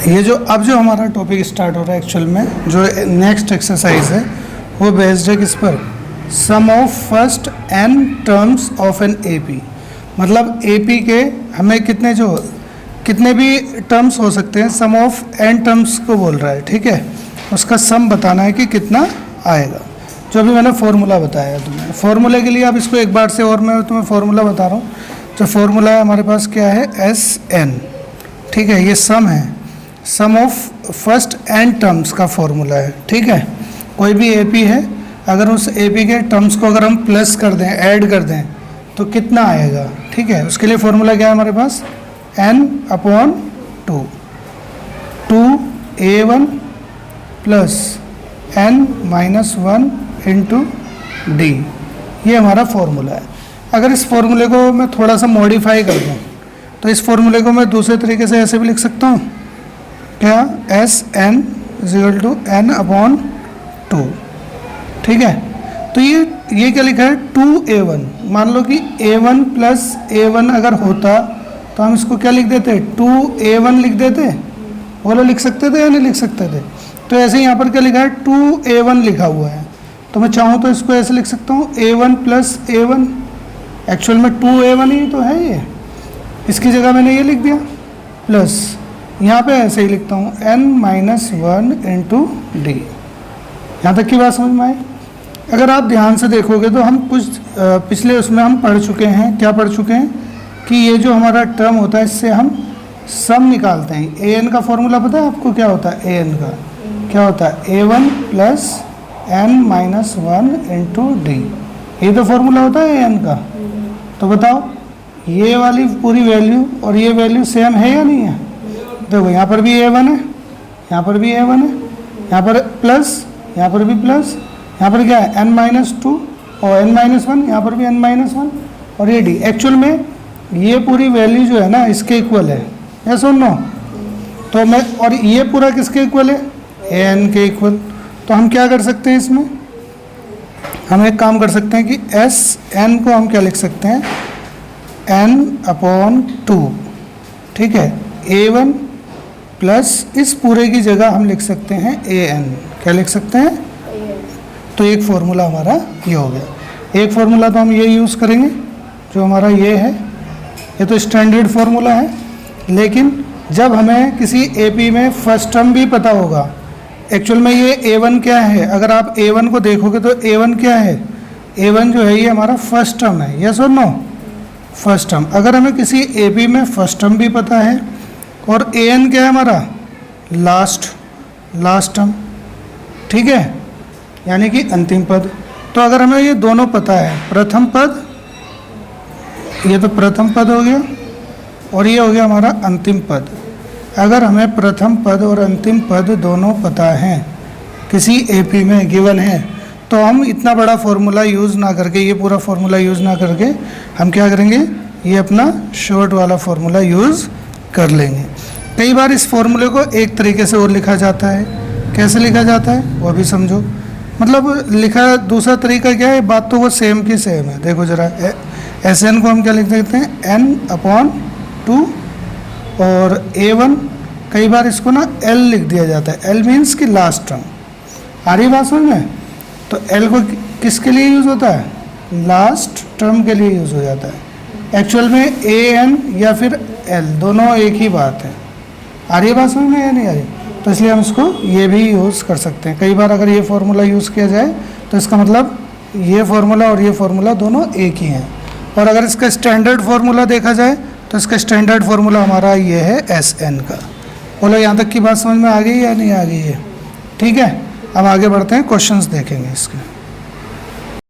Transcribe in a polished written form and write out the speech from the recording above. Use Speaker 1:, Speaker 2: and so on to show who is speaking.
Speaker 1: ये जो अब जो हमारा टॉपिक स्टार्ट हो रहा है एक्चुअल में, जो नेक्स्ट एक्सरसाइज है वो बेस्ड है किस पर, sum of first n terms of an AP. मतलब एपी के हमें कितने भी टर्म्स हो सकते हैं, सम ऑफ n टर्म्स को बोल रहा है, ठीक है। उसका सम बताना है कि कितना आएगा, जो भी मैंने फॉर्मूला बताया तुम्हें। फॉर्मूले के लिए अब इसको एक बार से और मैं तुम्हें फॉर्मूला बता रहा हूँ। जो फॉर्मूला है हमारे पास क्या है, Sn, ठीक है। ये सम है, सम ऑफ फर्स्ट n टर्म्स का फॉर्मूला है, ठीक है। कोई भी एपी है, अगर उस एपी के टर्म्स को अगर हम प्लस कर दें, ऐड कर दें, तो कितना आएगा, ठीक है। उसके लिए फॉर्मूला क्या है हमारे पास, n/2, 2a1 plus n-1 into D, ये हमारा फॉर्मूला है। अगर इस फॉर्मूले को मैं थोड़ा सा मॉडिफाई कर दूँ तो इस फॉर्मूले को मैं दूसरे तरीके से ऐसे भी लिख सकता हूँ, क्या, Sn = n/2, ठीक है। तो ये क्या लिखा है, 2a1। मान लो कि a1 प्लस a1 अगर होता तो हम इसको क्या लिख देते, 2a1 लिख देते, बोलो लिख सकते थे या नहीं लिख सकते थे। तो ऐसे ही यहाँ पर क्या लिखा है, 2a1 लिखा हुआ है, तो मैं चाहूँ तो इसको ऐसे लिख सकता हूँ, a1 प्लस a1। एक्चुअल में 2a1 ही तो है ये, इसकी जगह मैंने ये लिख दिया, प्लस यहाँ पे ऐसे ही लिखता हूँ n-1 इंटू डी। यहाँ तक की बात समझ में आई। अगर आप ध्यान से देखोगे तो हम कुछ पिछले उसमें हम पढ़ चुके हैं, क्या पढ़ चुके हैं कि ये जो हमारा टर्म होता है इससे हम सम निकालते हैं। an का फॉर्मूला पता है आपको क्या होता है, an का क्या होता है, a1 plus n-1 into D, ये तो फॉर्मूला होता है an का। तो बताओ ये वाली पूरी वैल्यू और ये वैल्यू सेम है या नहीं है। देखो यहाँ पर भी a1 है, यहाँ पर भी a1 है, यहाँ पर प्लस, यहाँ पर भी प्लस, यहाँ पर क्या है n-2 और n-1, यहाँ पर भी n-1 और ये d। एक्चुअल में ये पूरी वैल्यू जो है ना इसके इक्वल है, यस और नो। तो मैं, और ये पूरा किसके इक्वल है, an के इक्वल। तो हम क्या कर सकते हैं इसमें, हम एक काम कर सकते हैं कि Sn को हम क्या लिख सकते हैं, n/2, ठीक है। a1 प्लस इस पूरे की जगह हम लिख सकते हैं an, क्या लिख सकते हैं। तो एक फॉर्मूला हमारा ये हो गया। एक फॉर्मूला तो हम ये यूज़ करेंगे जो हमारा ये है, ये तो स्टैंडर्ड फॉर्मूला है। लेकिन जब हमें किसी एपी में फर्स्ट टर्म भी पता होगा, एक्चुअल में ये a1 क्या है, अगर आप a1 को देखोगे तो a1 क्या है, a1 जो है ये हमारा फर्स्ट टर्म है, यस और नो, फर्स्ट टर्म। अगर हमें किसी एपी में फर्स्ट टर्म भी पता है और an क्या है हमारा, लास्ट टर्म, ठीक है, यानी कि अंतिम पद। तो अगर हमें ये दोनों पता है, प्रथम पद, ये तो प्रथम पद हो गया और ये हो गया हमारा अंतिम पद। अगर हमें प्रथम पद और अंतिम पद दोनों पता हैं, किसी एपी में गिवन है, तो हम इतना बड़ा फॉर्मूला यूज़ ना करके, ये पूरा फॉर्मूला यूज़ ना करके हम क्या करेंगे, ये अपना शॉर्ट वाला फॉर्मूला यूज़ कर लेंगे। कई बार इस फॉर्मूले को एक तरीके से और लिखा जाता है, कैसे लिखा जाता है वो भी समझो। मतलब लिखा दूसरा तरीका क्या है, बात तो वो सेम की सेम है। देखो ज़रा, Sn को हम क्या लिख देते हैं, n/2 और a1, कई बार इसको ना l लिख दिया जाता है, l मीन्स कि लास्ट टर्म। आ रही बात समझ में। तो l को किसके लिए यूज़ होता है, लास्ट टर्म के लिए यूज़ हो जाता है। एक्चुअल में an या फिर l दोनों एक ही बात है। आ रही बात समझ में या नहीं आ रही। तो इसलिए हम इसको ये भी यूज़ कर सकते हैं। कई बार अगर ये फार्मूला यूज़ किया जाए तो इसका मतलब ये फार्मूला और ये फार्मूला दोनों एक ही हैं। और अगर इसका स्टैंडर्ड फार्मूला देखा जाए तो इसका स्टैंडर्ड फार्मूला हमारा ये है Sn का। बोलो यहाँ तक की बात समझ में आ गई या नहीं आ गई है, ठीक है। अब आगे बढ़ते हैं, क्वेश्चंस देखेंगे इसके।